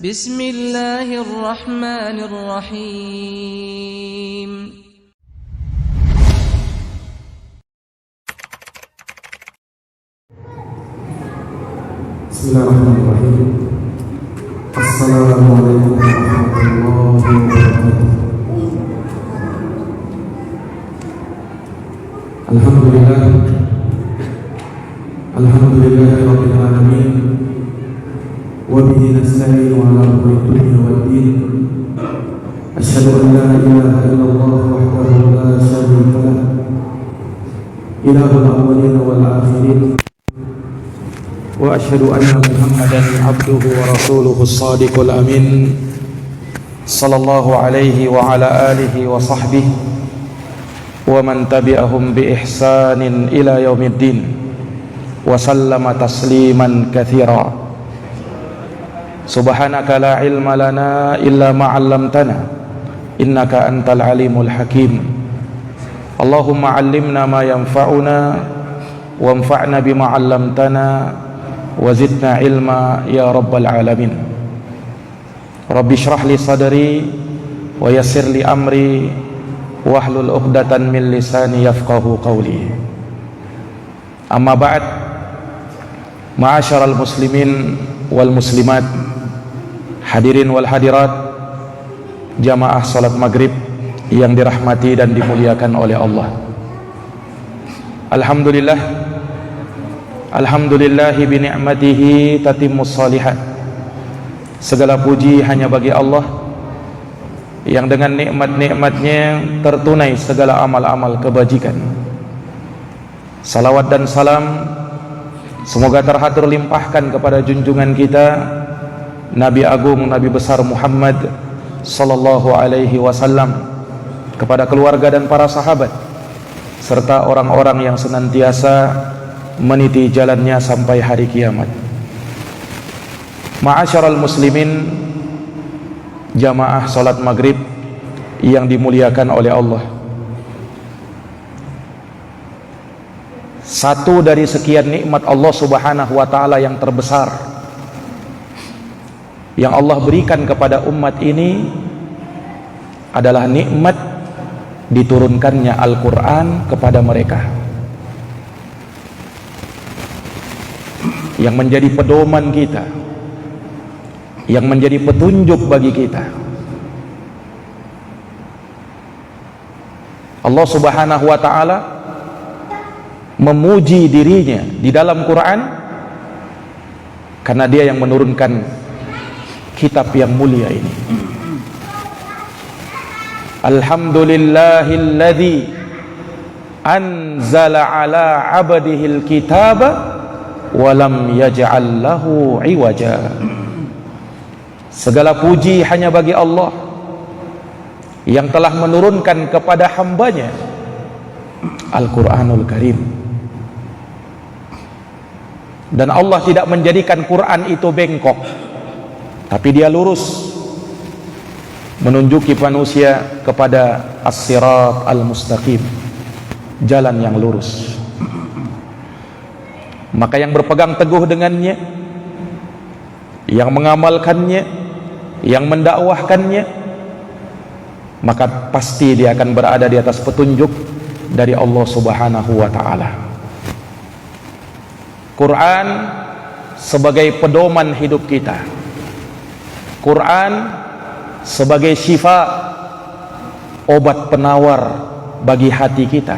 Bismillahirrahmanirrahim. Bismillahirrahmanirrahim. Assalamualaikum warahmatullahi wabarakatuh. Alhamdulillahirabbil alamin. Wa bihi nasta'inu ala umuri dunya waddin. Asyhadu an la ilaha illallah wahdahu la syarika lah. Ilahul awwalin wal akhirin. Wa asyhadu anna Muhammadan abduhu wa rasuluhu as-sadiqul amin. Sallallahu alaihi wa ala alihi wa sahbihi wa man tabi'ahum bi ihsanin ila yaumiddin wa sallama tasliman katsira. Subhanaka la ilma lana illa ma 'allamtana innaka antal alimul hakim. Allahumma 'allimna ma yanfa'una wanfa'na bima 'allamtana wazidna ilma ya rabbal alamin. Rabbi shrah li sadri wa yassir li amri wahlul 'uqdatan min lisani yafqahu qawli. Amma ba'd. Ma'asyaral muslimin wal muslimat, hadirin wal hadirat, jamaah salat maghrib yang dirahmati dan dimuliakan oleh Allah. Alhamdulillahi bi ni'matihi tatimmus shalihat. Segala puji hanya bagi Allah yang dengan nikmat-nikmatnya tertunai segala amal-amal kebajikan. Salawat dan salam semoga terhatur limpahkan kepada junjungan kita Nabi Agung, Nabi besar Muhammad sallallahu alaihi wasallam, kepada keluarga dan para sahabat serta orang-orang yang senantiasa meniti jalannya sampai hari kiamat. Ma'asyaral muslimin, jamaah salat maghrib yang dimuliakan oleh Allah. Satu dari sekian nikmat Allah subhanahu wa ta'ala yang terbesar yang Allah berikan kepada umat ini adalah nikmat diturunkannya Al-Quran kepada mereka, yang menjadi pedoman kita, yang menjadi petunjuk bagi kita. Allah subhanahu wa ta'ala memuji dirinya di dalam Quran karena dia yang menurunkan kitab yang mulia ini. Alhamdulillahilladzi anzala ala abdihil kitaba wa lam yaj'al lahu iwaja. Segala puji hanya bagi Allah yang telah menurunkan kepada hambanya Al-Quranul Karim. Dan Allah tidak menjadikan Quran itu bengkok, tapi dia lurus, menunjuki manusia kepada as-sirat al-mustaqim, jalan yang lurus. Maka yang berpegang teguh dengannya, yang mengamalkannya, yang mendakwahkannya, maka pasti dia akan berada di atas petunjuk dari Allah subhanahu wa ta'ala. Quran sebagai pedoman hidup kita, Quran sebagai syifa, obat penawar bagi hati kita.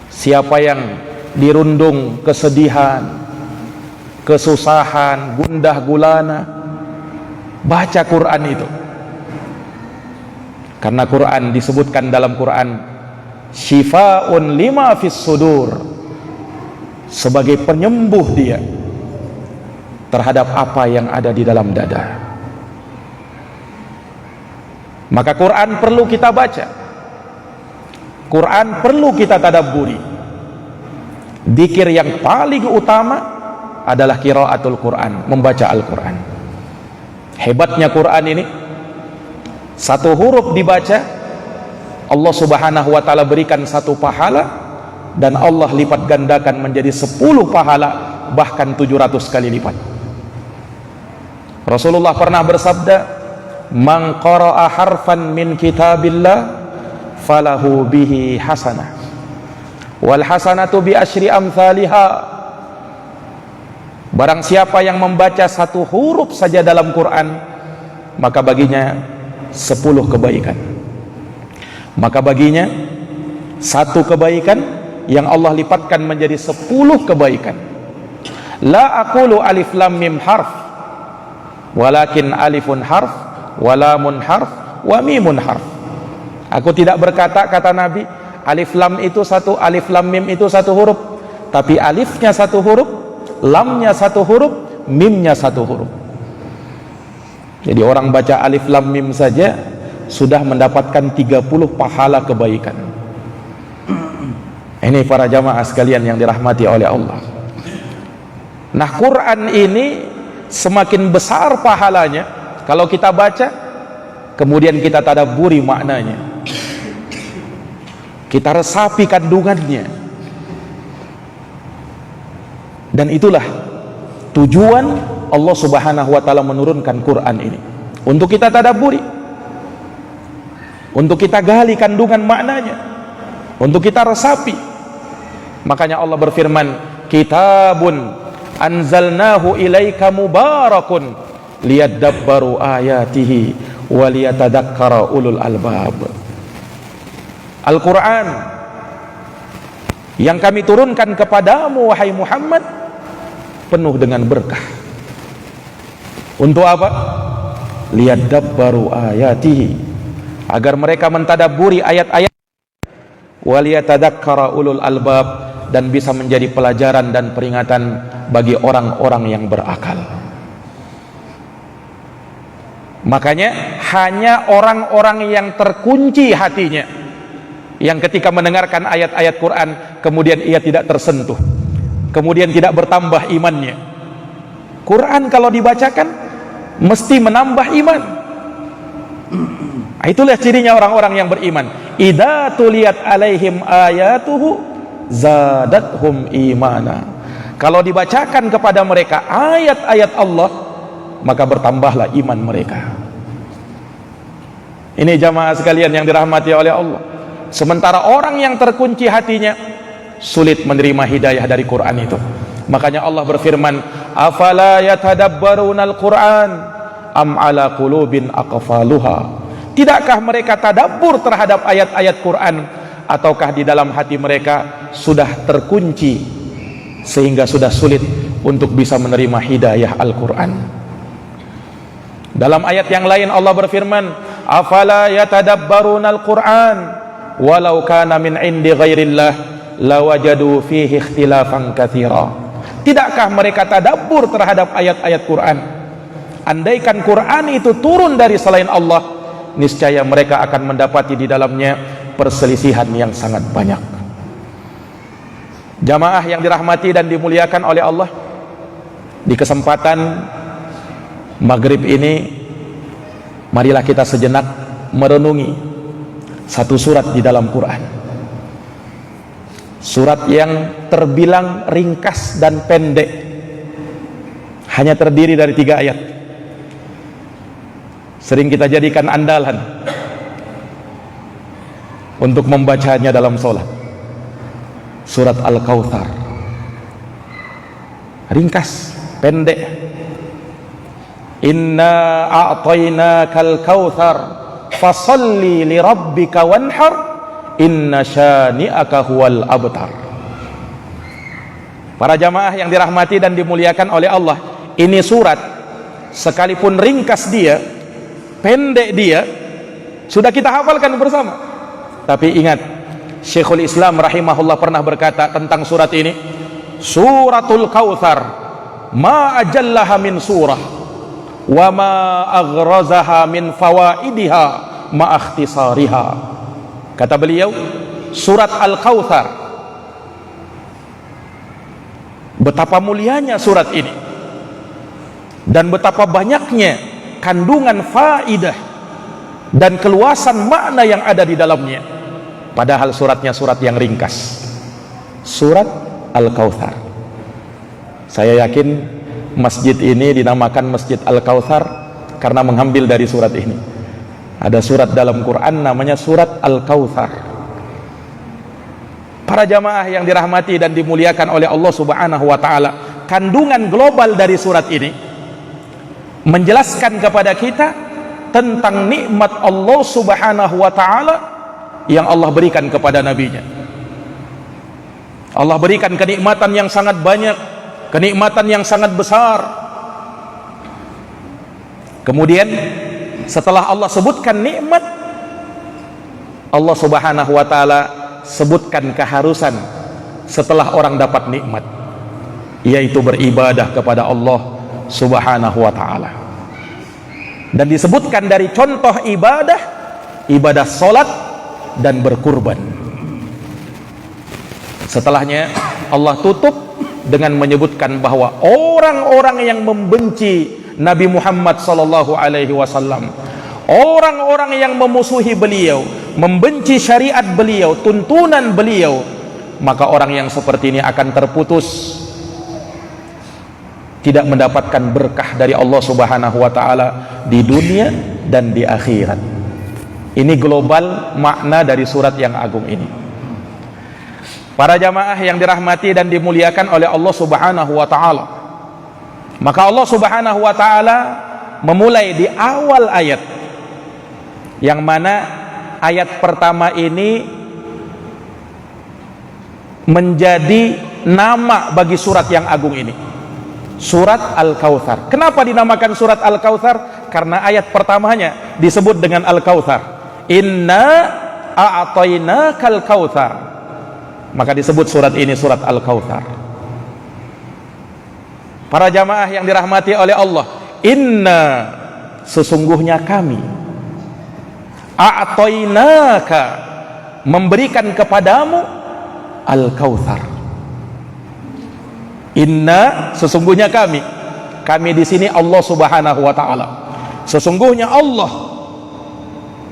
Siapa yang dirundung kesedihan, kesusahan, gundah gulana, baca Quran itu. Karena Quran disebutkan dalam Quran syifaun lima fis sudur, sebagai penyembuh dia terhadap apa yang ada di dalam dada. Maka Quran perlu kita baca, Quran perlu kita tadabburi. Dzikir yang paling utama adalah qiraatul Quran, membaca Al-Quran. Hebatnya Quran ini, satu huruf dibaca Allah subhanahu wa ta'ala berikan satu pahala, dan Allah lipat gandakan menjadi 10 pahala, bahkan 700 kali lipat. Rasulullah pernah bersabda, "Man qara'a harfan min kitabillah falahu bihi hasanah wal hasanatu bi asyri amsalihha." Barang siapa yang membaca satu huruf saja dalam Quran, maka baginya 10 kebaikan. Maka baginya satu kebaikan yang Allah lipatkan menjadi 10 kebaikan. La aqulu alif lam mim harf, walakin alifun harf, walamun harf, wa mimun harf. Aku tidak berkata, kata Nabi, alif lam itu satu, alif lam mim itu satu huruf, tapi alifnya satu huruf, lamnya satu huruf, mimnya satu huruf. Jadi orang baca alif lam mim saja sudah mendapatkan 30 pahala kebaikan. Ini para jamaah sekalian yang dirahmati oleh Allah. Nah, Quran ini semakin besar pahalanya kalau kita baca, kemudian kita tadabburi maknanya, kita resapi kandungannya. Dan itulah tujuan Allah Subhanahu wa taala menurunkan Quran ini, untuk kita tadabburi, untuk kita gali kandungan maknanya, untuk kita resapi. Makanya Allah berfirman, "Kitabun anzalnahu ilaika mubarakun liyadabbaru ayatihi wa liyatadakkara ulul albab." Al-Quran yang kami turunkan kepadamu wahai Muhammad penuh dengan berkah. Untuk apa? Liyadabbaru ayatihi, agar mereka mentadabburi ayat-ayat, wa liyatadakkara ulul albab, dan bisa menjadi pelajaran dan peringatan bagi orang-orang yang berakal. Makanya hanya orang-orang yang terkunci hatinya, yang ketika mendengarkan ayat-ayat Quran kemudian ia tidak tersentuh, kemudian tidak bertambah imannya. Quran kalau dibacakan mesti menambah iman. Itulah cirinya orang-orang yang beriman. Idza tuliyat alaihim ayatuhu zadathum imana. Kalau dibacakan kepada mereka ayat-ayat Allah, maka bertambahlah iman mereka. Ini jamaah sekalian yang dirahmati oleh Allah. Sementara orang yang terkunci hatinya sulit menerima hidayah dari Quran itu. Makanya Allah berfirman, "Afala yatadabbarunal Qur'an am ala qulubin aqfaluha." Tidakkah mereka tadabbur terhadap ayat-ayat Quran, ataukah di dalam hati mereka sudah terkunci sehingga sudah sulit untuk bisa menerima hidayah Al-Quran. Dalam ayat yang lain Allah berfirman, "Afala yatadabbarunal Qur'an walau kana min indi ghairillah lawajadu fihi ikhtilafan katsira." Tidakkah mereka tadabbur terhadap ayat-ayat Quran? Andaikan Quran itu turun dari selain Allah, niscaya mereka akan mendapati di dalamnya perselisihan yang sangat banyak. Jamaah yang dirahmati dan dimuliakan oleh Allah, di kesempatan maghrib ini marilah kita sejenak merenungi satu surat di dalam Quran. Surat yang terbilang ringkas dan pendek, hanya terdiri dari 3 ayat. Sering kita jadikan andalan untuk membacanya dalam sholat. Surat Al-Kautsar, ringkas, pendek. Inna a'tainakal kautsar fasalli li rabbika wanhar inna syani'aka huwal abtar. Para jamaah yang dirahmati dan dimuliakan oleh Allah, ini surat sekalipun ringkas dia, pendek dia, sudah kita hafalkan bersama. Tapi ingat, Syekhul Islam rahimahullah pernah berkata tentang surat ini, Suratul Kautsar ma ajallaha min surah wa ma aghrazaha min fawaidiha ma ikhtisariha. Kata beliau, surat Al-Kautsar, betapa mulianya surat ini dan betapa banyaknya kandungan faidah dan keluasan makna yang ada di dalamnya, padahal suratnya surat yang ringkas. Surat Al-Kautsar, saya yakin masjid ini dinamakan Masjid Al-Kautsar karena mengambil dari surat ini. Ada surat dalam Quran namanya surat Al-Kautsar. Para jamaah yang dirahmati dan dimuliakan oleh Allah Subhanahu wa taala, kandungan global dari surat ini menjelaskan kepada kita tentang nikmat Allah Subhanahu wa taala yang Allah berikan kepada nabinya. Allah berikan kenikmatan yang sangat banyak, kenikmatan yang sangat besar. Kemudian setelah Allah sebutkan nikmat, Allah Subhanahu wa taala sebutkan keharusan setelah orang dapat nikmat, yaitu beribadah kepada Allah Subhanahu wa taala. Dan disebutkan dari contoh ibadah, ibadah salat dan berkurban. Setelahnya Allah tutup dengan menyebutkan bahwa orang-orang yang membenci Nabi Muhammad sallallahu alaihi wasallam, orang-orang yang memusuhi beliau, membenci syariat beliau, tuntunan beliau, maka orang yang seperti ini akan terputus, tidak mendapatkan berkah dari Allah Subhanahu wa taala di dunia dan di akhirat. Ini global makna dari surat yang agung ini. Para jamaah yang dirahmati dan dimuliakan oleh Allah Subhanahu wa taala, maka Allah Subhanahu wa taala memulai di awal ayat, yang mana ayat pertama ini menjadi nama bagi surat yang agung ini, surat Al-Kautsar. Kenapa dinamakan surat Al-Kautsar? Karena ayat pertamanya disebut dengan Al-Kautsar. Inna a'tainakal kautsar. Maka disebut surat ini surat Al-Kautsar. Para jamaah yang dirahmati oleh Allah, inna, sesungguhnya kami, a'tainaka, memberikan kepadamu Al-Kautsar. Inna, sesungguhnya kami di sini Allah Subhanahu wa taala, sesungguhnya Allah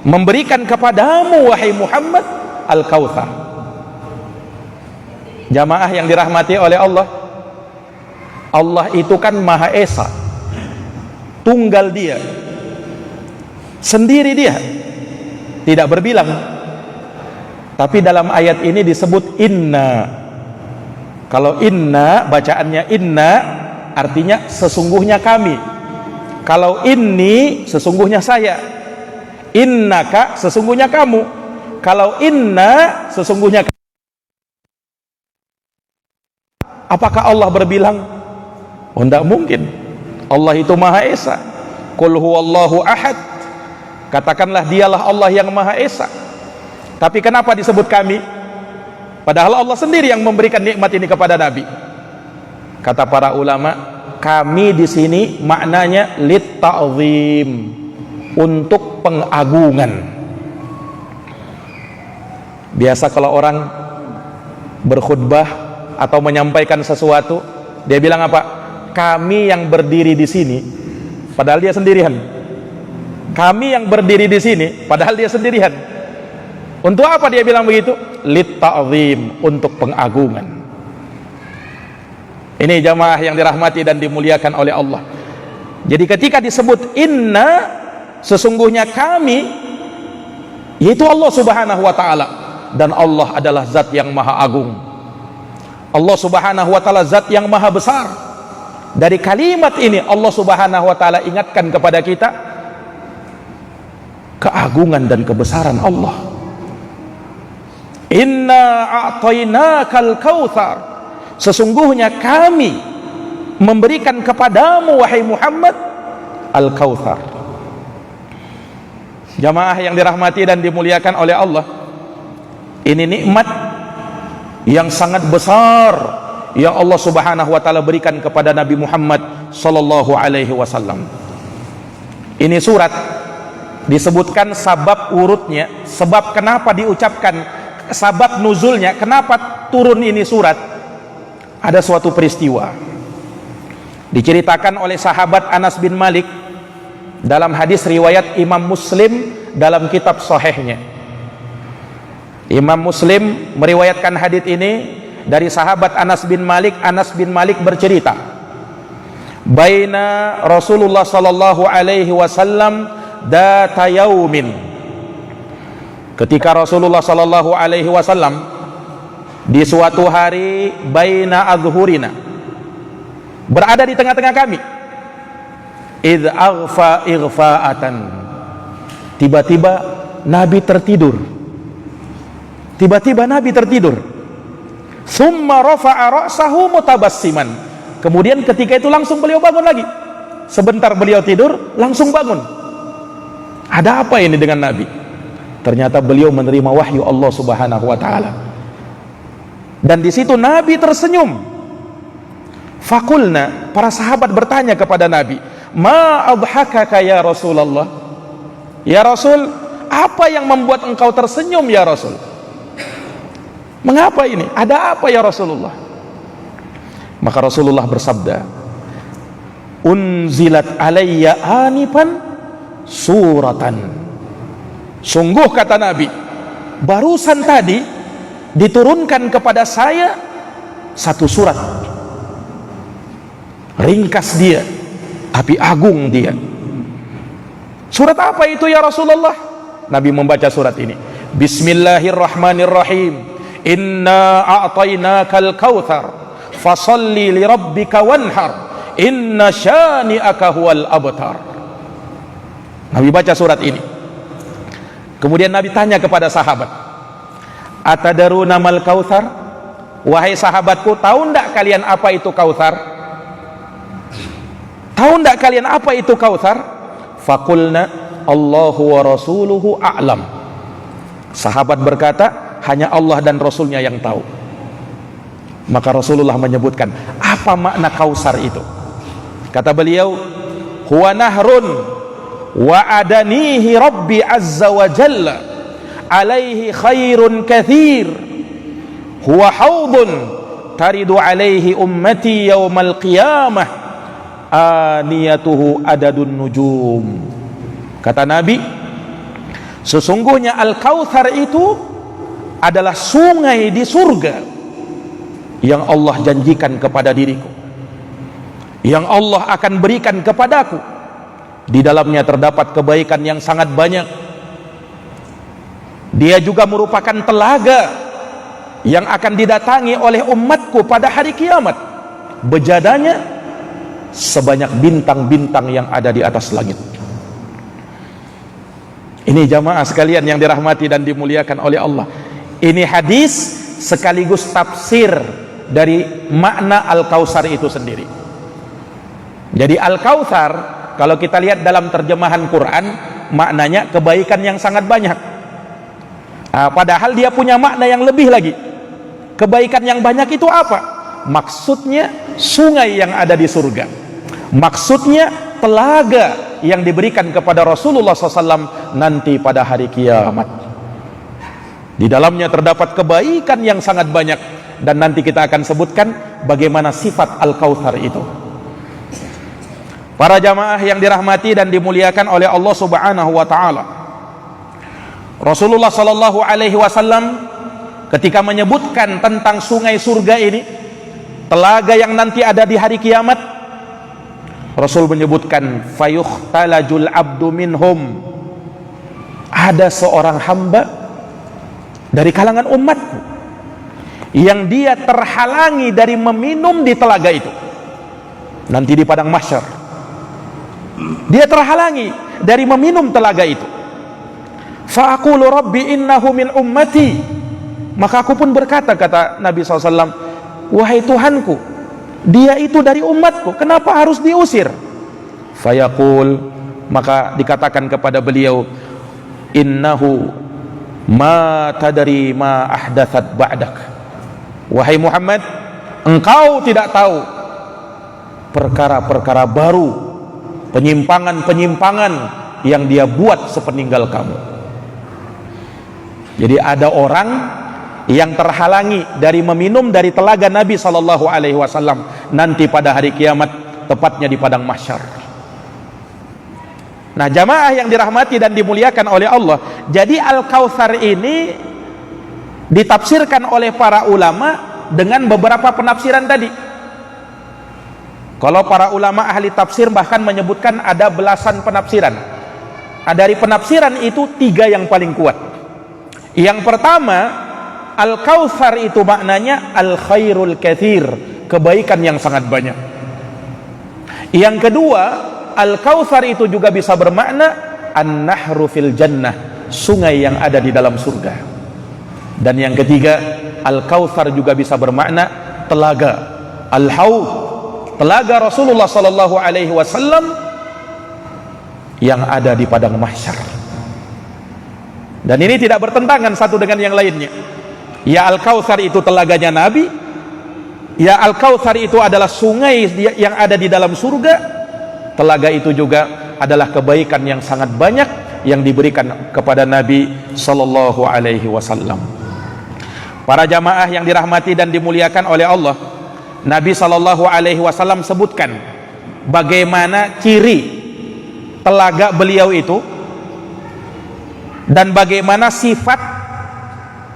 memberikan kepadamu wahai Muhammad Al-Kautsar. Jamaah yang dirahmati oleh Allah, Allah itu kan Maha Esa, tunggal Dia, sendiri Dia, tidak berbilang. Tapi dalam ayat ini disebut inna. Kalau inna, bacaannya inna, artinya sesungguhnya kami. Kalau inni, sesungguhnya saya. Innaka, sesungguhnya kamu. Kalau inna, sesungguhnya kamu. Apakah Allah berbilang? Oh, tidak mungkin. Allah itu Maha Esa. Qul huwallahu ahad. Katakanlah dialah Allah yang Maha Esa. Tapi kenapa disebut kami? Padahal Allah sendiri yang memberikan nikmat ini kepada Nabi. Kata para ulama, kami di sini maknanya lit ta'zim, untuk pengagungan. Biasa kalau orang berkhutbah atau menyampaikan sesuatu, dia bilang apa? Kami yang berdiri di sini, padahal dia sendirian. Kami yang berdiri di sini, padahal dia sendirian. Untuk apa dia bilang begitu? Lit ta'zim, untuk pengagungan. Ini jamaah yang dirahmati dan dimuliakan oleh Allah. Jadi ketika disebut inna, sesungguhnya kami, yaitu Allah Subhanahu wa taala, dan Allah adalah zat yang maha agung. Allah Subhanahu wa taala zat yang maha besar. Dari kalimat ini Allah Subhanahu wa taala ingatkan kepada kita keagungan dan kebesaran Allah. Inna a'tainakal kautsar, sesungguhnya kami memberikan kepadamu wahai Muhammad Al-Kautsar. Jamaah yang dirahmati dan dimuliakan oleh Allah, ini nikmat yang sangat besar yang Allah Subhanahu wa taala berikan kepada Nabi Muhammad sallallahu alaihi wasallam. Ini surat disebutkan sabab urutnya, sebab kenapa diucapkan, sabab nuzulnya, kenapa turun ini surat. Ada suatu peristiwa diceritakan oleh sahabat Anas bin Malik dalam hadis riwayat Imam Muslim dalam kitab sahihnya. Imam Muslim meriwayatkan hadis ini dari sahabat Anas bin Malik. Anas bin Malik bercerita baina Rasulullah sallallahu alaihi wasallam data yaumin. Ketika Rasulullah sallallahu alaihi wasallam di suatu hari baina azhurina, berada di tengah-tengah kami, idz aghfa ighfa'atan, tiba-tiba Nabi tertidur. Tiba-tiba Nabi tertidur. Summa rafa'a ra'sahu mutabassiman. Kemudian ketika itu langsung beliau bangun lagi. Sebentar beliau tidur, langsung bangun. Ada apa ini dengan Nabi? Ternyata beliau menerima wahyu Allah Subhanahu wa taala. Dan di situ Nabi tersenyum. Fakulna, para sahabat bertanya kepada Nabi, "Ma adhakaka ya Rasulullah?" Ya Rasul, apa yang membuat engkau tersenyum ya Rasul? Mengapa ini? Ada apa ya Rasulullah? Maka Rasulullah bersabda, "Unzilat alayya anifan suratan." Sungguh kata Nabi, barusan tadi diturunkan kepada saya satu surat. Ringkas dia, tapi agung dia. Surat apa itu ya Rasulullah? Nabi membaca surat ini. Bismillahirrahmanirrahim. Inna a'tainakal kautsar fasalli li rabbika wanhar inna syani'aka huwal abtar. Nabi baca surat ini. Kemudian Nabi tanya kepada sahabat, atadaruna mal kautsar? Wahai sahabatku, tahu enggak kalian apa itu kautsar? Tahu enggak kalian apa itu kautsar? Faqulna Allahu wa rasuluhu a'lam. Sahabat berkata, hanya Allah dan Rasulnya yang tahu. Maka Rasulullah menyebutkan apa makna kausar itu. Kata beliau, huwa nahrun wa adanihi rabbi azza wa jalla alaihi khairun kathir, huwa haudun taridu alaihi ummati yaumal qiyamah aniyatuhu adadun nujum. Kata Nabi, sesungguhnya Al-Kautsar itu adalah sungai di surga yang Allah janjikan kepada diriku, yang Allah akan berikan kepadaku. Di dalamnya terdapat kebaikan yang sangat banyak. Dia juga merupakan telaga yang akan didatangi oleh umatku pada hari kiamat. Bejadanya sebanyak bintang-bintang yang ada di atas langit. Ini jamaah sekalian yang dirahmati dan dimuliakan oleh Allah. Ini hadis sekaligus tafsir dari makna Al-Kautsar itu sendiri. Jadi Al-Kautsar kalau kita lihat dalam terjemahan Quran, maknanya kebaikan yang sangat banyak. Padahal dia punya makna yang lebih lagi. Kebaikan yang banyak itu apa? Maksudnya sungai yang ada di surga. Maksudnya telaga yang diberikan kepada Rasulullah SAW nanti pada hari kiamat. Di dalamnya terdapat kebaikan yang sangat banyak, dan nanti kita akan sebutkan bagaimana sifat Al-Kautsar itu. Para jamaah yang dirahmati dan dimuliakan oleh Allah Subhanahu wa taala, Rasulullah sallallahu alaihi wasallam ketika menyebutkan tentang sungai surga ini, telaga yang nanti ada di hari kiamat, Rasul menyebutkan fayukhtalajul abdu minhum, ada seorang hamba dari kalangan umatku yang dia terhalangi dari meminum di telaga itu nanti di padang mahsyar. Dia terhalangi dari meminum telaga itu. Fa aqulu rabbi innahu min ummati, maka aku pun berkata, kata Nabi SAW, wahai Tuhanku, dia itu dari umatku, kenapa harus diusir? Fayaqul, maka dikatakan kepada beliau, innahu ma tadri ma ahdathat ba'dak. Wahai Muhammad, engkau tidak tahu perkara-perkara baru, penyimpangan-penyimpangan yang dia buat sepeninggal kamu. Jadi ada orang yang terhalangi dari meminum dari telaga Nabi SAW nanti pada hari kiamat, tepatnya di padang mahsyar. Nah, jamaah yang dirahmati dan dimuliakan oleh Allah, jadi Al-Kautsar ini ditafsirkan oleh para ulama dengan beberapa penafsiran tadi. Kalau para ulama ahli tafsir bahkan menyebutkan ada belasan penafsiran. Dari penafsiran itu 3 yang paling kuat. Yang pertama, Al-Kautsar itu maknanya al-khairul katsir, kebaikan yang sangat banyak. Yang kedua, Al-Kautsar itu juga bisa bermakna an-nahru fil jannah, sungai yang ada di dalam surga. Dan yang ketiga, Al-Kautsar juga bisa bermakna telaga, al-haud, telaga Rasulullah sallallahu alaihi wasallam yang ada di padang mahsyar. Dan ini tidak bertentangan satu dengan yang lainnya. Ya, Al-Kautsar itu telaganya Nabi, ya Al-Kautsar itu adalah sungai yang ada di dalam surga. Telaga itu juga adalah kebaikan yang sangat banyak yang diberikan kepada Nabi sallallahu alaihi wasallam. Para jamaah yang dirahmati dan dimuliakan oleh Allah, Nabi sallallahu alaihi wasallam sebutkan bagaimana ciri telaga beliau itu dan bagaimana sifat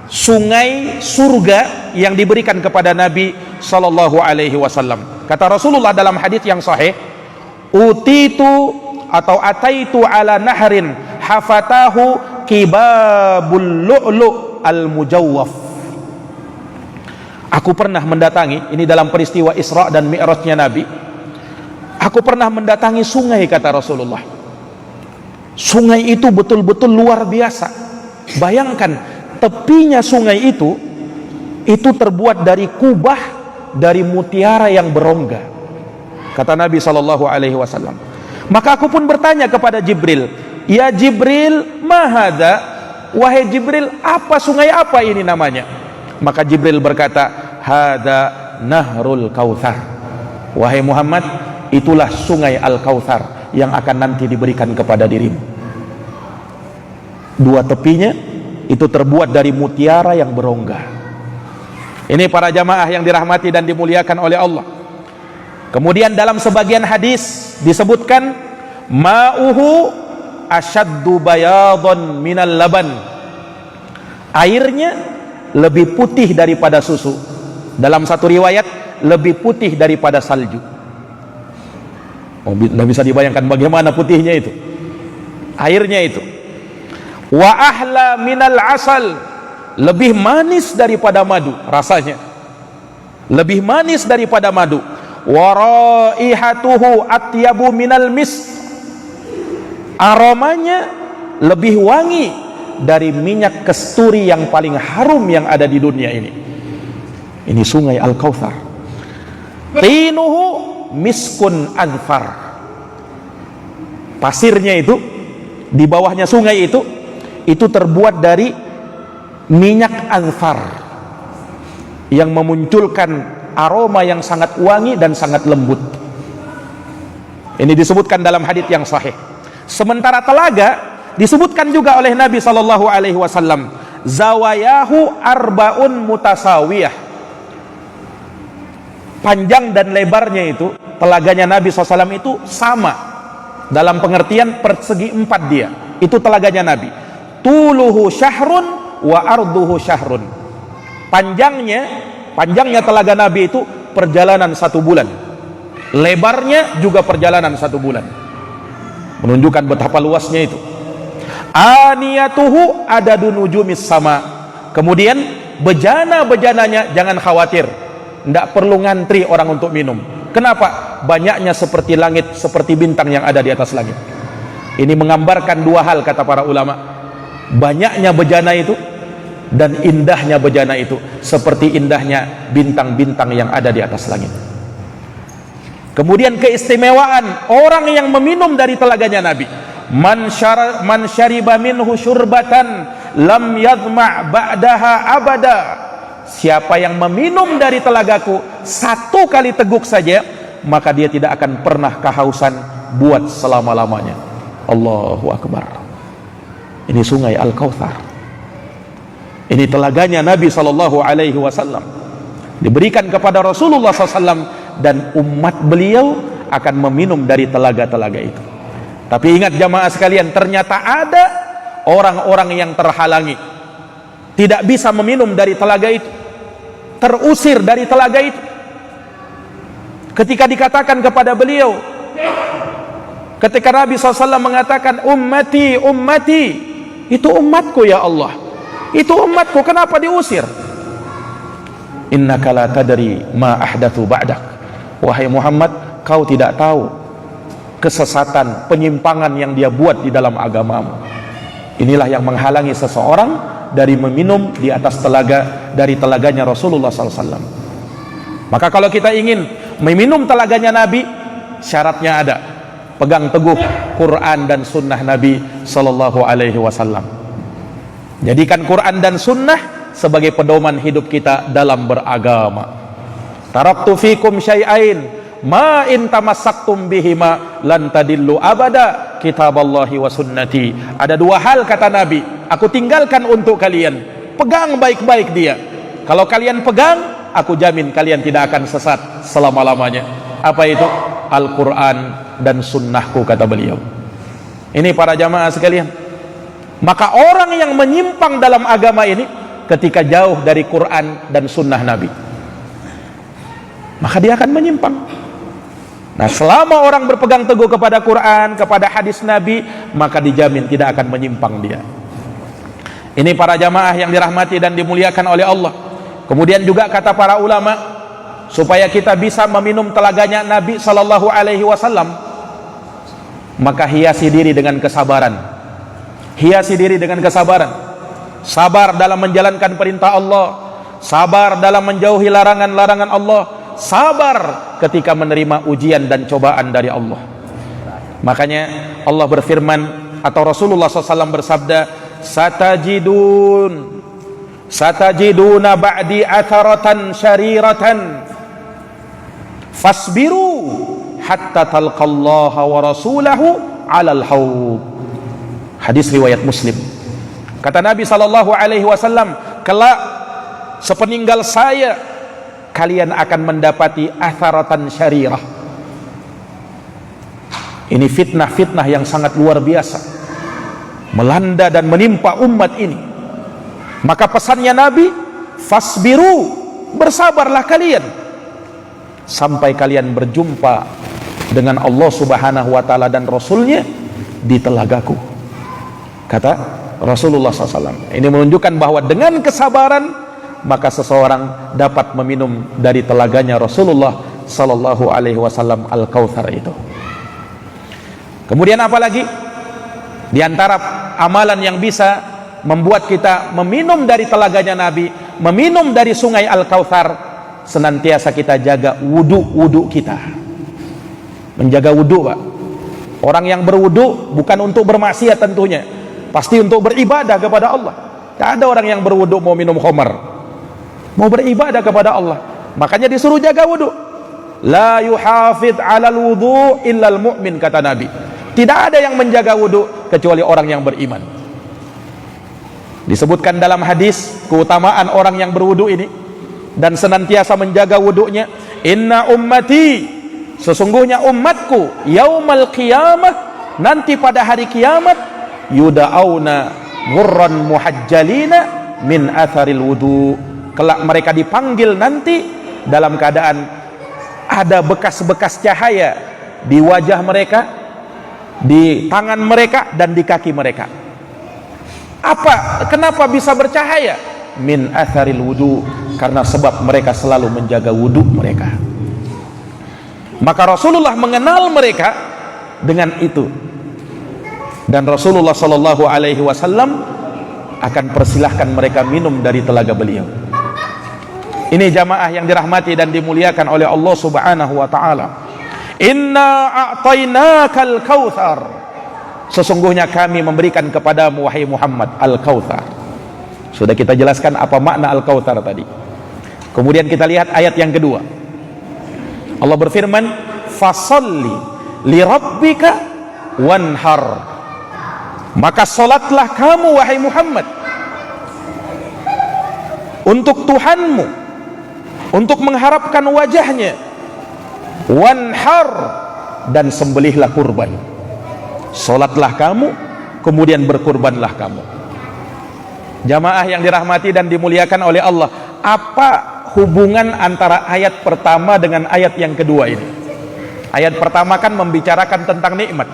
sungai surga yang diberikan kepada Nabi sallallahu alaihi wasallam. Kata Rasulullah dalam hadis yang sahih, utitu atau ataitu ala nahrin hafatahu kibabul lu'lu' al-mujawwaf. Aku pernah mendatangi, ini dalam peristiwa Isra dan Mi'rajnya Nabi, aku pernah mendatangi sungai, kata Rasulullah. Sungai itu betul-betul luar biasa. Bayangkan, tepinya sungai itu terbuat dari kubah dari mutiara yang berongga, kata Nabi sallallahu alaihi wasallam. Maka aku pun bertanya kepada Jibril, ya Jibril, ma hadza? Wahai Jibril, apa sungai apa ini namanya? Maka Jibril berkata, hadza nahrul kautsar. Wahai Muhammad, itulah sungai Al-Kautsar yang akan nanti diberikan kepada dirimu. Dua tepinya itu terbuat dari mutiara yang berongga. Ini para jamaah yang dirahmati dan dimuliakan oleh Allah. Kemudian dalam sebagian hadis disebutkan, ma'uhu asyaddu bayadun minal laban. Airnya lebih putih daripada susu. Dalam satu riwayat, lebih putih daripada salju. Tidak bisa dibayangkan bagaimana putihnya itu, airnya itu. Wa ahla minal asal, lebih manis daripada madu rasanya, lebih manis daripada madu. Wa raihatuhu atyabu minal misk, aromanya lebih wangi dari minyak kasturi yang paling harum yang ada di dunia ini. Ini sungai Al-Kautsar. Tinuhu miskun adfar, pasirnya itu di bawahnya sungai itu terbuat dari minyak adfar yang memunculkan aroma yang sangat wangi dan sangat lembut. Ini disebutkan dalam hadits yang sahih. Sementara telaga disebutkan juga oleh Nabi sallallahu alaihi wasallam, zawayahu arbaun mutasawiyah. Panjang dan lebarnya itu telaganya Nabi SAW itu sama, dalam pengertian persegi 4 dia. Itu telaganya Nabi. Tuluhu syahrun wa arduhu syahrun. Panjangnya telaga Nabi itu perjalanan 1 bulan. Lebarnya juga perjalanan 1 bulan. Menunjukkan betapa luasnya itu. Aniyatuhu adadun nujumis sama. Kemudian bejana-bejananya jangan khawatir, tidak perlu ngantri orang untuk minum. Kenapa? Banyaknya seperti langit, seperti bintang yang ada di atas langit. Ini menggambarkan 2 hal, kata para ulama. Banyaknya bejana itu dan indahnya bejana itu seperti indahnya bintang-bintang yang ada di atas langit. Kemudian keistimewaan orang yang meminum dari telaganya Nabi, man syariba minhu syurbatan lam yadma' ba'daha abada. Siapa yang meminum dari telagaku 1 kali teguk saja, maka dia tidak akan pernah kehausan buat selama-lamanya. Allahu Akbar. Ini sungai Al-Kautsar. Ini telaganya Nabi sallallahu alaihi wasallam, diberikan kepada Rasulullah SAW, dan umat beliau akan meminum dari telaga-telaga itu. Tapi ingat jamaah sekalian, ternyata ada orang-orang yang terhalangi, tidak bisa meminum dari telaga itu, terusir dari telaga itu. ketika dikatakan kepada beliau, ketika Nabi SAW mengatakan ummati, ummati, itu umatku ya Allah, itu umatku, kenapa diusir? Innaka la tadri ma ahdatsu ba'dak, wahai Muhammad, kau tidak tahu kesesatan, penyimpangan yang dia buat di dalam agamamu. Inilah yang menghalangi seseorang dari meminum di atas telaga, dari telaganya Rasulullah SAW. Maka kalau kita ingin meminum telaganya Nabi, syaratnya ada, pegang teguh Quran dan sunnah Nabi Sallallahu Alaihi Wasallam. Jadikan Quran dan sunnah sebagai pedoman hidup kita dalam beragama. Taraktu fikum syai'ain ma in tamassaktum bihima lan tadillu abada, kitaballahi wa sunnati. Ada dua hal kata Nabi, aku tinggalkan untuk kalian, pegang baik-baik dia. Kalau kalian pegang, aku jamin kalian tidak akan sesat selama-lamanya. Apa itu? Al-Quran dan sunnahku, kata beliau. Ini para jamaah sekalian, maka orang yang menyimpang dalam agama ini ketika jauh dari Quran dan sunnah Nabi, maka dia akan menyimpang. Nah, selama orang berpegang teguh kepada Quran, kepada hadis Nabi, maka dijamin tidak akan menyimpang dia. Ini para jamaah yang dirahmati dan dimuliakan oleh Allah. Kemudian juga kata para ulama, supaya kita bisa meminum telaganya Nabi Sallallahu Alaihi Wasallam, maka hiasi diri dengan kesabaran. Hiasi diri dengan kesabaran. Sabar dalam menjalankan perintah Allah, sabar dalam menjauhi larangan-larangan Allah, sabar ketika menerima ujian dan cobaan dari Allah. Makanya Allah berfirman, atau Rasulullah SAW bersabda, satajiduna ba'di atharatan syariratan fasbiru hatta talqallaha wa rasulahu alal haud. Hadis riwayat Muslim. Kata Nabi SAW, kelak sepeninggal saya, kalian akan mendapati atharatan syarirah. Ini fitnah-fitnah yang sangat luar biasa melanda dan menimpa umat ini. Maka pesannya Nabi, fasbiru, bersabarlah kalian sampai kalian berjumpa dengan Allah Subhanahu wa taala dan Rasulnya di telagaku, kata Rasulullah SAW. Ini menunjukkan bahwa dengan kesabaran maka seseorang dapat meminum dari telaganya Rasulullah Sallallahu Alaihi Wasallam, Al-Kautsar itu. Kemudian apalagi di antara amalan yang bisa membuat kita meminum dari telaganya Nabi, meminum dari sungai Al-Kautsar, senantiasa kita jaga wudu kita. Menjaga wudu, Pak. Orang yang berwudu bukan untuk bermaksiat tentunya, pasti untuk beribadah kepada Allah. Tidak ada orang yang berwudu mau minum khamar, mau beribadah kepada Allah. Makanya disuruh jaga wudu. La yuhafidh 'alal wudu illal mu'min, kata Nabi. Tidak ada yang menjaga wudu kecuali orang yang beriman. Disebutkan dalam hadis keutamaan orang yang berwudu ini dan senantiasa menjaga wudunya. Inna ummati, sesungguhnya umatku, yaumal qiyamah, nanti pada hari kiamat, yuda'auna ghurran muhajjalina min atharil wudu. Kelak mereka dipanggil nanti dalam keadaan ada bekas-bekas cahaya di wajah mereka, di tangan mereka, dan di kaki mereka. Kenapa bisa bercahaya? Min atharil wudu, karena sebab mereka selalu menjaga wudu mereka. Maka Rasulullah mengenal mereka dengan itu, dan Rasulullah Sallallahu Alaihi Wasallam akan persilahkan mereka minum dari telaga beliau. Ini jamaah yang dirahmati dan dimuliakan oleh Allah Subhanahu wa taala. Inna a'tainakal kautsar, sesungguhnya kami memberikan kepadamu wahai Muhammad Al-Kautsar. Sudah kita jelaskan apa makna Al-Kautsar tadi. Kemudian kita lihat ayat yang kedua. Allah berfirman, fasalli li rabbika wanhar, maka salatlah kamu wahai Muhammad untuk Tuhanmu, untuk mengharapkan wajahnya. Wanhar, dan sembelihlah kurban. Salatlah kamu, kemudian berkurbanlah kamu. Jamaah yang dirahmati dan dimuliakan oleh Allah, apa hubungan antara ayat pertama dengan ayat yang kedua ini. Ayat pertama kan membicarakan tentang nikmat.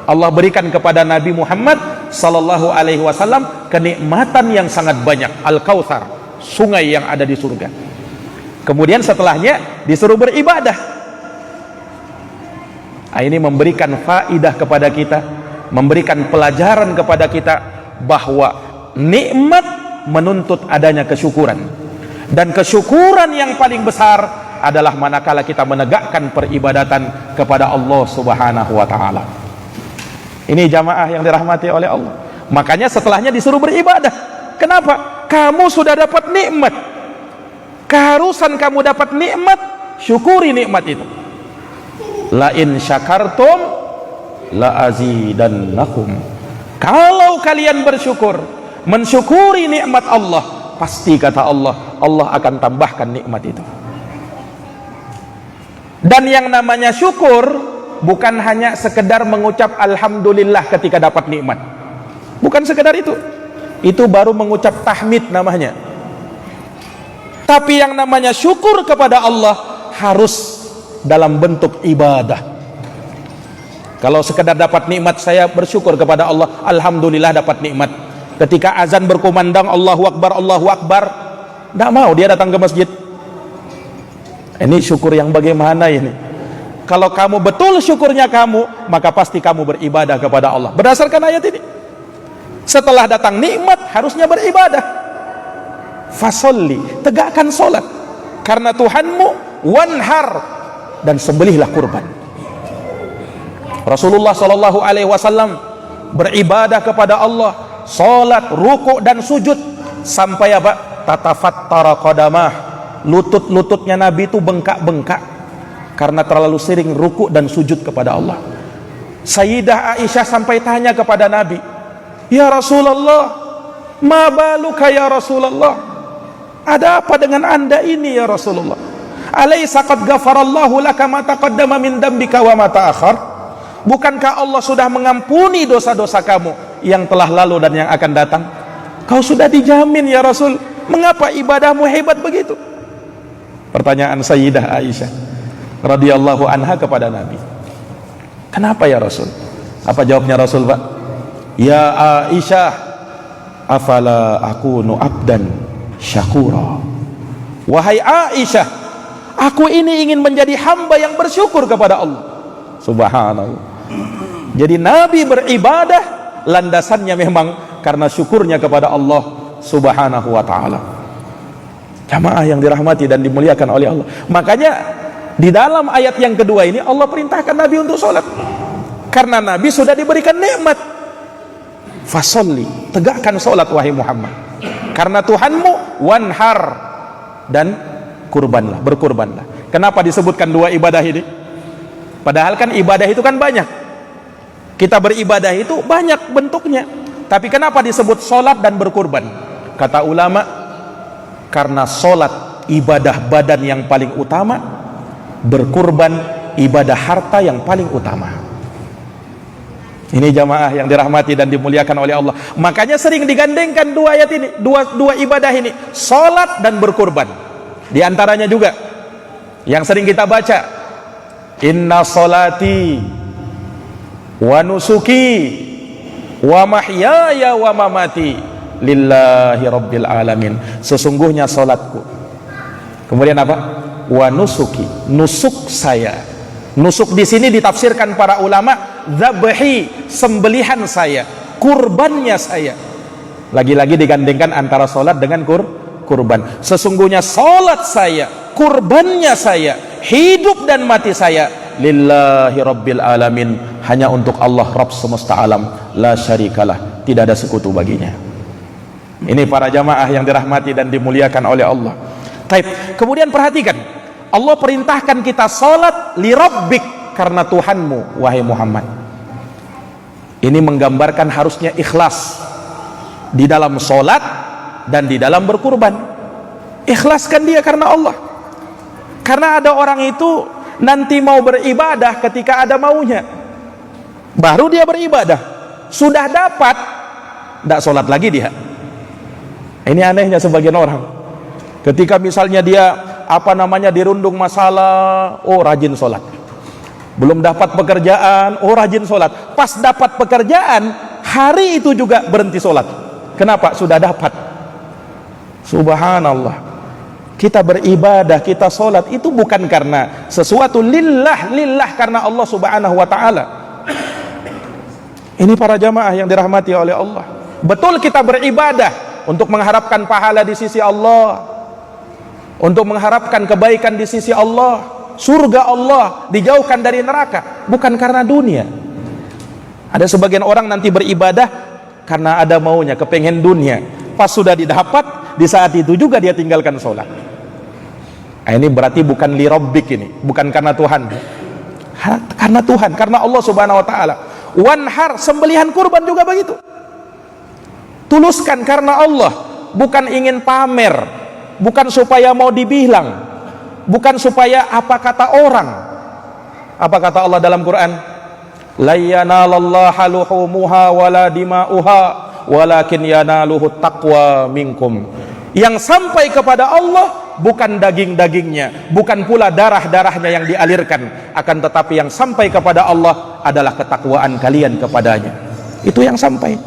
Allah berikan kepada Nabi Muhammad sallallahu alaihi wasallam kenikmatan yang sangat banyak, Al-Kautsar, sungai yang ada di surga. Kemudian setelahnya disuruh beribadah. Ini memberikan faidah kepada kita, memberikan pelajaran kepada kita bahwa nikmat menuntut adanya kesyukuran. Dan kesyukuran yang paling besar adalah manakala kita menegakkan peribadatan kepada Allah Subhanahu wa taala. Ini jamaah yang dirahmati oleh Allah. Makanya setelahnya disuruh beribadah. Kenapa? Kamu sudah dapat nikmat. Keharusan kamu dapat nikmat, syukuri nikmat itu. La in syakartum la azidannakum. Kalau kalian bersyukur, mensyukuri nikmat Allah, pasti kata Allah, Allah akan tambahkan nikmat itu. Dan yang namanya syukur bukan hanya sekedar mengucap alhamdulillah ketika dapat nikmat. Bukan sekedar itu. Itu baru mengucap tahmid namanya. Tapi yang namanya syukur kepada Allah harus dalam bentuk ibadah. Kalau sekedar dapat nikmat, saya bersyukur kepada Allah, alhamdulillah dapat nikmat. Ketika azan berkumandang Allahu Akbar, Allahu Akbar, tidak mau dia datang ke masjid. Ini syukur yang bagaimana ini? Kalau kamu betul syukurnya kamu, maka pasti kamu beribadah kepada Allah berdasarkan ayat ini. Setelah datang nikmat, harusnya beribadah. Fasolli, tegakkan solat karena Tuhanmu, wanhar, dan sembelihlah kurban. Rasulullah Shallallahu Alaihi Wasallam beribadah kepada Allah, solat, rukuk dan sujud sampai apa? Tatafattara qadamah, lutut-lututnya Nabi itu bengkak-bengkak karena terlalu sering rukuk dan sujud kepada Allah. Sayyidah Aisyah sampai tanya kepada Nabi, ya Rasulullah, ma baluka ya Rasulullah, ada apa dengan anda ini ya Rasulullah? Alaysa qad ghafarallahu laka ma taqaddama min dambika wa ma ta'akhar? Bukankah Allah sudah mengampuni dosa-dosa kamu yang telah lalu dan yang akan datang? Kau sudah dijamin ya Rasul, mengapa ibadahmu hebat begitu? Pertanyaan Sayyidah Aisyah radhiyallahu anha kepada Nabi. Kenapa ya Rasul? Apa jawabnya Rasul, Pak? Ya Aisyah, afala akunu abdan syakura. Wahai Aisyah, aku ini ingin menjadi hamba yang bersyukur kepada Allah. Subhanallah. Jadi Nabi beribadah landasannya memang karena syukurnya kepada Allah Subhanahu wa taala. Jamaah yang dirahmati dan dimuliakan oleh Allah. Makanya di dalam ayat yang kedua ini Allah perintahkan Nabi untuk sholat. Karena Nabi sudah diberikan nikmat. Fasolli, tegakkan sholat wahai Muhammad. Karena Tuhanmu, wanhar, dan kurbanlah, berkurbanlah. Kenapa disebutkan dua ibadah ini? Padahal kan ibadah itu kan banyak. Kita beribadah itu banyak bentuknya. Tapi kenapa disebut sholat dan berkurban? Kata ulama, karena sholat ibadah badan yang paling utama, berkurban ibadah harta yang paling utama. Ini jamaah yang dirahmati dan dimuliakan oleh Allah. Makanya sering digandengkan dua ayat ini, dua ibadah ini, sholat dan berkurban. Di antaranya juga yang sering kita baca, inna sholati wa nusuki wa mahyaya wa mamati lillahi rabbil alamin. Sesungguhnya salatku, kemudian apa? Wa nusuki, nusuk saya. Nusuk di sini ditafsirkan para ulama, dzabhi, sembelihan saya, kurbannya saya. Lagi-lagi digandengkan antara salat dengan kurban. Sesungguhnya salat saya, kurbannya saya, hidup dan mati saya lillahi rabbil alamin, hanya untuk Allah Rabb semesta alam, la syarikalah, tidak ada sekutu baginya. Ini para jamaah yang dirahmati dan dimuliakan oleh Allah. Taib. Kemudian perhatikan, Allah perintahkan kita salat li rabbik, karena Tuhanmu wahai Muhammad. Ini menggambarkan harusnya ikhlas di dalam salat dan di dalam berkurban. Ikhlaskan dia karena Allah. Karena ada orang itu nanti mau beribadah ketika ada maunya, baru dia beribadah. Sudah dapat, tidak sholat lagi dia. Ini anehnya sebagian orang. Ketika misalnya dia dirundung masalah, oh rajin sholat. Belum dapat pekerjaan, oh rajin sholat. Pas dapat pekerjaan, hari itu juga berhenti sholat. Kenapa? Sudah dapat. Subhanallah. Kita beribadah, kita sholat itu bukan karena sesuatu, lillah karena Allah subhanahu wa ta'ala. Ini para jamaah yang dirahmati oleh Allah. Betul kita beribadah untuk mengharapkan pahala di sisi Allah, untuk mengharapkan kebaikan di sisi Allah, surga Allah, dijauhkan dari neraka, bukan karena dunia. Ada sebagian orang nanti beribadah karena ada maunya, kepengen dunia. Pas sudah didapat, di saat itu juga dia tinggalkan sholat. Ini berarti bukan li rabbik, ini bukan karena Tuhan, karena Tuhan, karena Allah subhanahu wa ta'ala. Wanhar, sembelihan kurban juga begitu, tuluskan karena Allah, bukan ingin pamer, bukan supaya mau dibilang, bukan supaya apa kata orang. Apa kata Allah dalam Quran? La yanalallaha luhumuha wala dima'uha walakin yanaluhu taqwa minkum. Yang sampai kepada Allah bukan daging-dagingnya, bukan pula darah-darahnya yang dialirkan, akan tetapi yang sampai kepada Allah adalah ketakwaan kalian kepadanya. Itu yang sampai.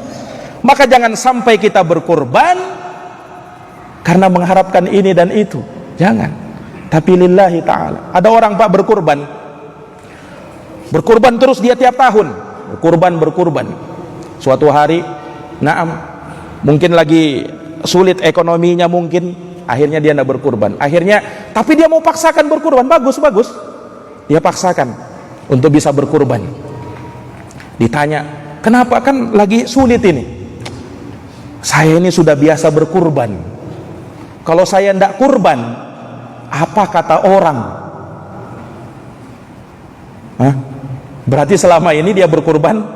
Maka jangan sampai kita berkurban karena mengharapkan ini dan itu, jangan. Tapi lillahi ta'ala. Ada orang Pak berkurban terus dia tiap tahun berkurban. Suatu hari mungkin lagi sulit ekonominya, mungkin akhirnya dia tidak berkurban. Tapi dia mau paksakan berkurban, bagus, dia paksakan untuk bisa berkurban. Ditanya, kenapa? Kan lagi sulit ini. Saya ini sudah biasa berkurban, kalau saya tidak kurban, apa kata orang? Berarti selama ini dia berkurban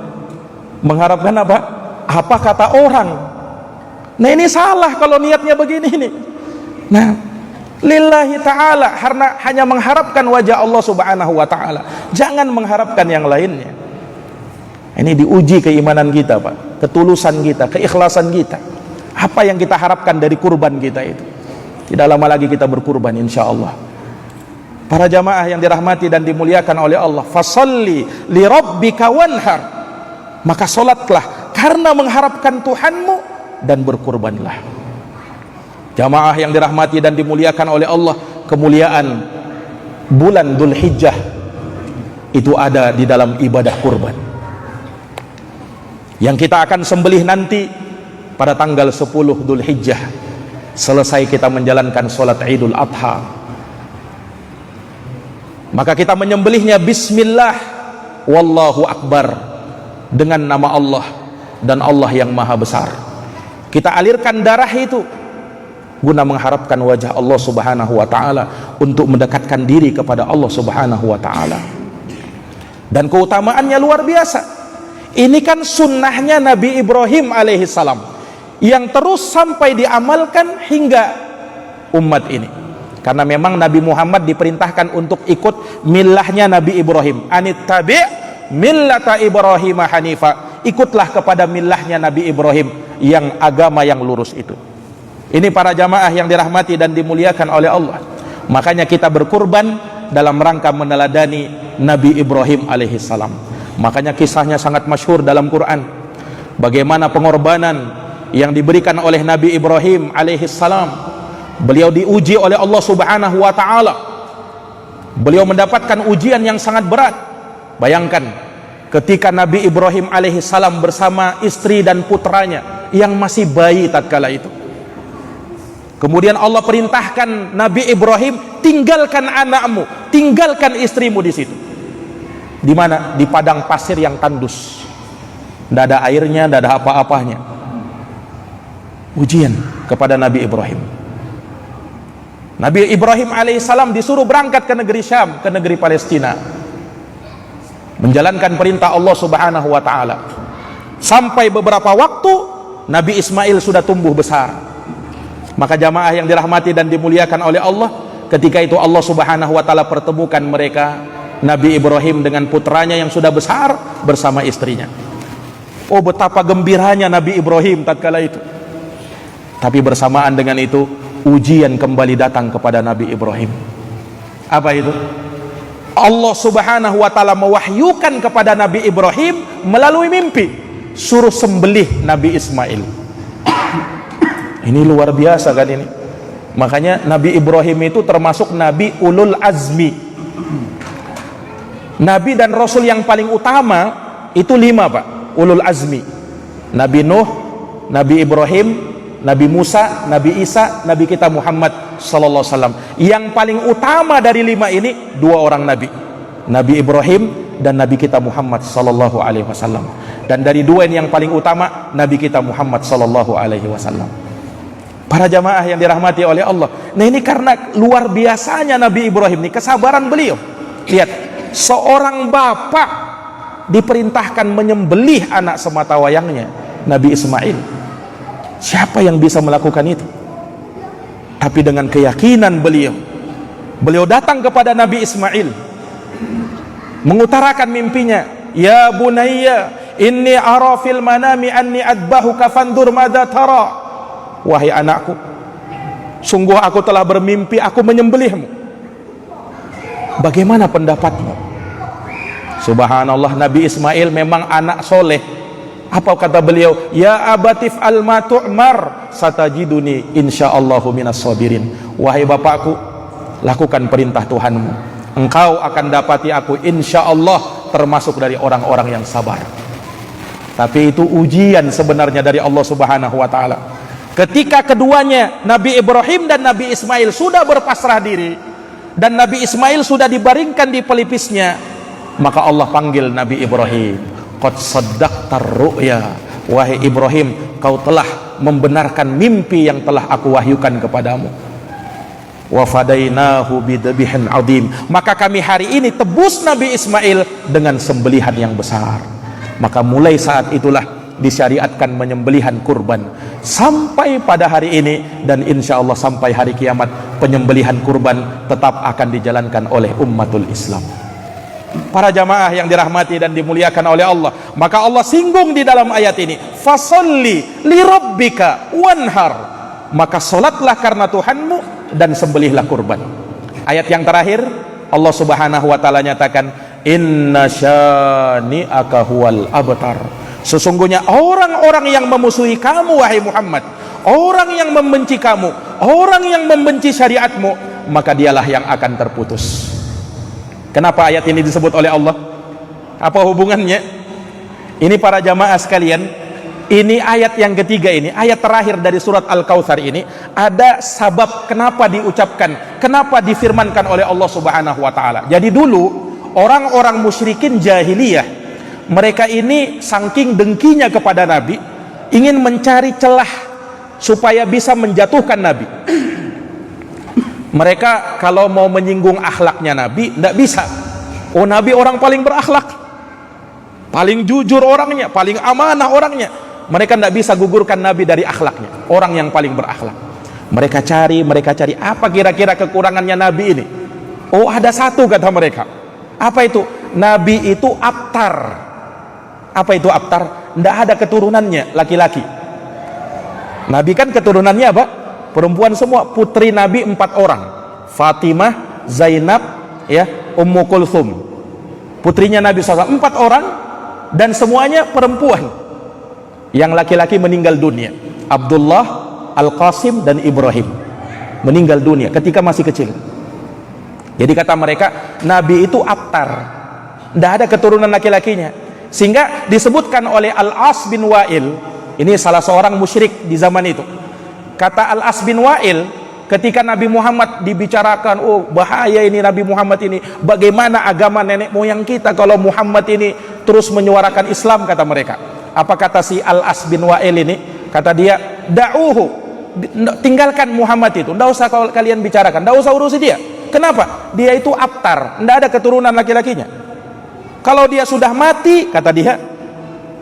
mengharapkan apa? Apa kata orang? Nah, ini salah kalau niatnya begini nih. Nah, lillahi ta'ala, hanya mengharapkan wajah Allah subhanahu wa ta'ala, jangan mengharapkan yang lainnya. Ini diuji keimanan kita Pak, ketulusan kita, keikhlasan kita. Apa yang kita harapkan dari kurban kita itu. Tidak lama lagi kita berkurban insyaallah. Para jamaah yang dirahmati dan dimuliakan oleh Allah, fasalli li rabbika wanhar, maka solatlah karena mengharapkan Tuhanmu dan berkurbanlah. Jamaah yang dirahmati dan dimuliakan oleh Allah, kemuliaan bulan Dzulhijjah itu ada di dalam ibadah kurban yang kita akan sembelih nanti pada tanggal 10 Dzulhijjah, selesai kita menjalankan sholat Idul Adha. Maka kita menyembelihnya bismillah wallahu akbar, dengan nama Allah dan Allah yang maha besar. Kita alirkan darah itu guna mengharapkan wajah Allah subhanahu wa ta'ala, untuk mendekatkan diri kepada Allah subhanahu wa ta'ala. Dan keutamaannya luar biasa. Ini kan sunnahnya Nabi Ibrahim alaihissalam, yang terus sampai diamalkan hingga umat ini. Karena memang Nabi Muhammad diperintahkan untuk ikut millahnya Nabi Ibrahim. Anittabi' millata Ibrahim hanifa, ikutlah kepada millahnya Nabi Ibrahim, yang agama yang lurus itu. Ini para jamaah yang dirahmati dan dimuliakan oleh Allah. Makanya kita berkurban dalam rangka meneladani Nabi Ibrahim alaihissalam. Makanya kisahnya sangat masyhur dalam Quran, bagaimana pengorbanan yang diberikan oleh Nabi Ibrahim alaihissalam. Beliau diuji oleh Allah subhanahu wa ta'ala, beliau mendapatkan ujian yang sangat berat. Bayangkan ketika Nabi Ibrahim alaihissalam bersama istri dan putranya yang masih bayi tatkala itu, kemudian Allah perintahkan Nabi Ibrahim, tinggalkan anakmu, tinggalkan istrimu di situ. Di mana? Di padang pasir yang tandus, tidak ada airnya, tidak ada apa-apanya. Ujian kepada Nabi Ibrahim. Nabi Ibrahim alaihissalam disuruh berangkat ke negeri Syam, ke negeri Palestina, menjalankan perintah Allah subhanahu wa ta'ala. Sampai beberapa waktu Nabi Ismail sudah tumbuh besar. Maka jamaah yang dirahmati dan dimuliakan oleh Allah, ketika itu Allah subhanahu wa ta'ala pertemukan mereka, Nabi Ibrahim dengan putranya yang sudah besar bersama istrinya. Oh, betapa gembiranya Nabi Ibrahim tatkala itu. Tapi bersamaan dengan itu, ujian kembali datang kepada Nabi Ibrahim. Apa itu? Allah Subhanahu wa ta'ala mewahyukan kepada Nabi Ibrahim melalui mimpi, suruh sembelih Nabi Ismail. Ini luar biasa kan ini. Makanya Nabi Ibrahim itu termasuk Nabi ulul azmi. Nabi dan Rasul yang paling utama itu 5 Pak, ulul azmi. Nabi Nuh, Nabi Ibrahim, Nabi Musa, Nabi Isa, Nabi kita Muhammad sallallahu alaihi wasallam. Yang paling utama dari 5 ini 2 orang nabi, Nabi Ibrahim dan Nabi kita Muhammad sallallahu alaihi wasallam. Dan dari 2 ini yang paling utama Nabi kita Muhammad sallallahu alaihi wasallam. Para jamaah yang dirahmati oleh Allah. Nah, ini karena luar biasanya Nabi Ibrahim ini, kesabaran beliau. Lihat, seorang bapak diperintahkan menyembelih anak sematawayangnya, Nabi Ismail. Siapa yang bisa melakukan itu? Tapi dengan keyakinan beliau datang kepada Nabi Ismail, mengutarakan mimpinya. Ya bunayya, inni ara fil manami anni adbahuka fandur madza tara. Wahai anakku, sungguh aku telah bermimpi aku menyembelihmu. Bagaimana pendapatmu? Subhanallah, Nabi Ismail memang anak soleh. Apa kata beliau? Ya abatif alma tu'mar satajiduni insyaallahu minas sabirin. Wahai bapakku, lakukan perintah Tuhanmu, engkau akan dapati aku insyaallah termasuk dari orang-orang yang sabar. Tapi itu ujian sebenarnya dari Allah Subhanahu wa ta'ala. Ketika keduanya, Nabi Ibrahim dan Nabi Ismail sudah berpasrah diri dan Nabi Ismail sudah dibaringkan di pelipisnya, maka Allah panggil Nabi Ibrahim. Qad saddaqtar ru'ya, wahai Ibrahim, kau telah membenarkan mimpi yang telah aku wahyukan kepadamu. Wa fadainahu bidbihin azim, maka kami hari ini tebus Nabi Ismail dengan sembelihan yang besar. Maka mulai saat itulah disyariatkan menyembelihan kurban sampai pada hari ini, dan insya Allah sampai hari kiamat penyembelihan kurban tetap akan dijalankan oleh umatul Islam. Para jamaah yang dirahmati dan dimuliakan oleh Allah, maka Allah singgung di dalam ayat ini, fasolli li rabbika wanhar, maka solatlah karena Tuhanmu dan sembelihlah kurban. Ayat yang terakhir Allah Subhanahu wa ta'ala nyatakan, inna syani'aka huwal abtar, sesungguhnya orang-orang yang memusuhi kamu wahai Muhammad, orang yang membenci kamu, orang yang membenci syariatmu, maka dialah yang akan terputus. Kenapa ayat ini disebut oleh Allah? Apa hubungannya? Ini para jamaah sekalian, ini ayat yang ketiga, ini ayat terakhir dari surat Al-Kautsar ini, ada sabab kenapa diucapkan, kenapa difirmankan oleh Allah Subhanahu wa ta'ala. Jadi dulu orang-orang musyrikin jahiliyah, mereka ini saking dengkinya kepada Nabi, ingin mencari celah supaya bisa menjatuhkan Nabi. Mereka kalau mau menyinggung akhlaknya Nabi, tidak bisa. Oh, Nabi orang paling berakhlak, paling jujur orangnya, paling amanah orangnya. Mereka tidak bisa gugurkan Nabi dari akhlaknya, orang yang paling berakhlak. Mereka cari apa kira-kira kekurangannya Nabi ini. Oh, ada satu kata mereka. Apa itu? Nabi itu abtar. Apa itu abtar? Tidak ada keturunannya laki-laki. Nabi kan keturunannya apa? Perempuan semua. Putri Nabi 4 orang, Fatimah, Zainab, ya, Ummu Kulthum. Putrinya Nabi SAW 4 orang, dan semuanya perempuan. Yang laki-laki meninggal dunia. Abdullah, Al-Qasim, dan Ibrahim meninggal dunia ketika masih kecil. Jadi kata mereka, Nabi itu abtar, tidak ada keturunan laki-lakinya. Sehingga disebutkan oleh Al-As bin Wa'il, ini salah seorang musyrik di zaman itu. Kata Al-As bin Wa'il, ketika Nabi Muhammad dibicarakan, oh bahaya ini Nabi Muhammad ini, bagaimana agama nenek moyang kita kalau Muhammad ini terus menyuarakan Islam, kata mereka. Apa kata si Al-As bin Wa'il ini? Kata dia, da'uhu, tinggalkan Muhammad itu, tidak usah kalian bicarakan, tidak usah urusi dia. Kenapa? Dia itu abtar, tidak ada keturunan laki-lakinya. Kalau dia sudah mati, kata dia,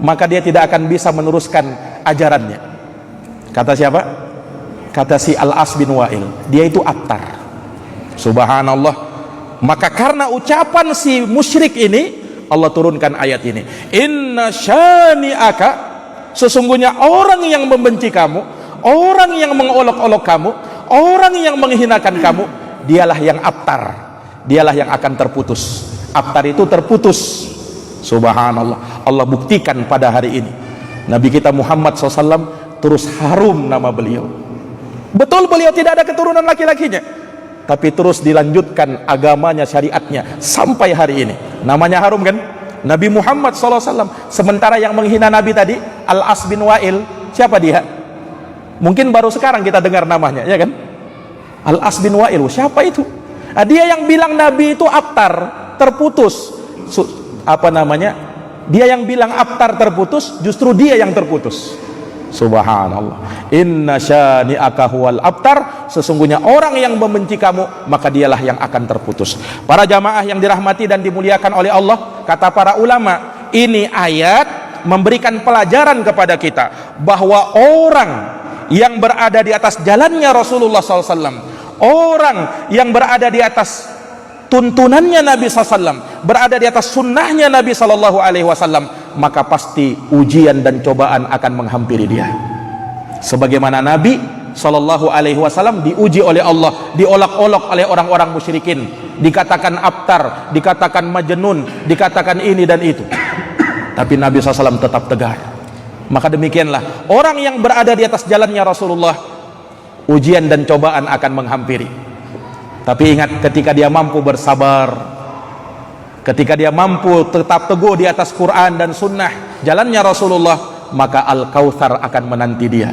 maka dia tidak akan bisa meneruskan ajarannya. Kata siapa? Kata si Al-As bin Wa'il, dia itu abtar. Subhanallah. Maka karena ucapan si musyrik ini, Allah turunkan ayat ini, inna syani'aka, sesungguhnya orang yang membenci kamu, orang yang mengolok-olok kamu, orang yang menghinakan kamu, dialah yang abtar, dialah yang akan terputus. Abtar itu terputus. Subhanallah, Allah buktikan pada hari ini Nabi kita Muhammad SAW terus harum nama beliau. Betul beliau tidak ada keturunan laki-lakinya, tapi terus dilanjutkan agamanya, syariatnya sampai hari ini. Namanya harum kan? Nabi Muhammad SAW. Sementara yang menghina Nabi tadi, Al-As bin Wa'il, siapa dia? Mungkin baru sekarang kita dengar namanya, ya kan? Al-As bin Wa'il, siapa itu? Nah, dia yang bilang Nabi itu abtar, terputus. Dia yang bilang abtar terputus, justru dia yang terputus. Subhanallah. Inna syani'aka huwal abtar, sesungguhnya orang yang membenci kamu, maka dialah yang akan terputus. Para jamaah yang dirahmati dan dimuliakan oleh Allah, kata para ulama, ini ayat memberikan pelajaran kepada kita bahwa orang yang berada di atas jalannya Rasulullah SAW, orang yang berada di atas tuntunannya Nabi SAW, berada di atas sunnahnya Nabi SAW, maka pasti ujian dan cobaan akan menghampiri dia. Sebagaimana Nabi SAW diuji oleh Allah, diolok-olok oleh orang-orang musyrikin, dikatakan abtar, dikatakan majnun, dikatakan ini dan itu, tapi Nabi SAW tetap tegar. Maka demikianlah orang yang berada di atas jalannya Rasulullah, ujian dan cobaan akan menghampiri. Tapi ingat, ketika dia mampu bersabar, ketika dia mampu tetap teguh di atas Quran dan sunnah jalannya Rasulullah, maka Al-Kautsar akan menanti dia.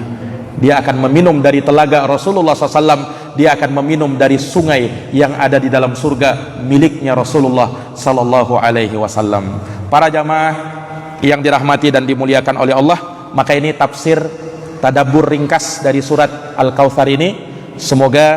Dia akan meminum dari telaga Rasulullah SAW, dia akan meminum dari sungai yang ada di dalam surga miliknya Rasulullah SAW. Para jamaah yang dirahmati dan dimuliakan oleh Allah, maka ini tafsir tadabbur ringkas dari surat Al-Kautsar ini. Semoga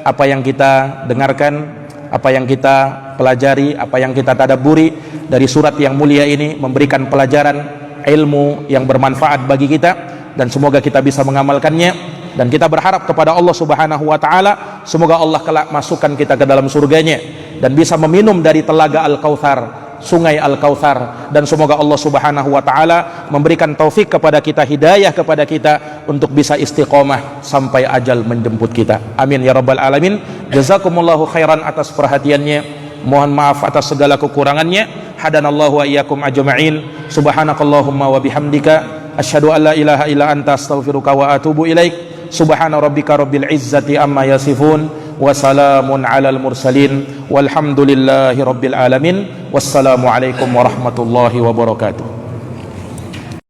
apa yang kita dengarkan, apa yang kita pelajari, apa yang kita tadabburi dari surat yang mulia ini memberikan pelajaran ilmu yang bermanfaat bagi kita, dan semoga kita bisa mengamalkannya. Dan kita berharap kepada Allah Subhanahu wa taala, semoga Allah kelak masukkan kita ke dalam surganya dan bisa meminum dari telaga Al-Kautsar, sungai Al-Kautsar. Dan semoga Allah Subhanahu wa taala memberikan taufik kepada kita, hidayah kepada kita untuk bisa istiqomah sampai ajal menjemput kita. Amin ya rabbal alamin. Jazakumullahu khairan atas perhatiannya. Mohon maaf atas segala kekurangannya. Hadanallahu wa iyyakum ajma'in. Subhanakallahumma wa bihamdika asyhadu an la ilaha illa anta astaghfiruka wa atubu ilaik. Subhana rabbika rabbil izzati amma yasifun wa salamun alal mursalin walhamdulillahi rabbil alamin. Wassalamu alaikum warahmatullahi wabarakatuh.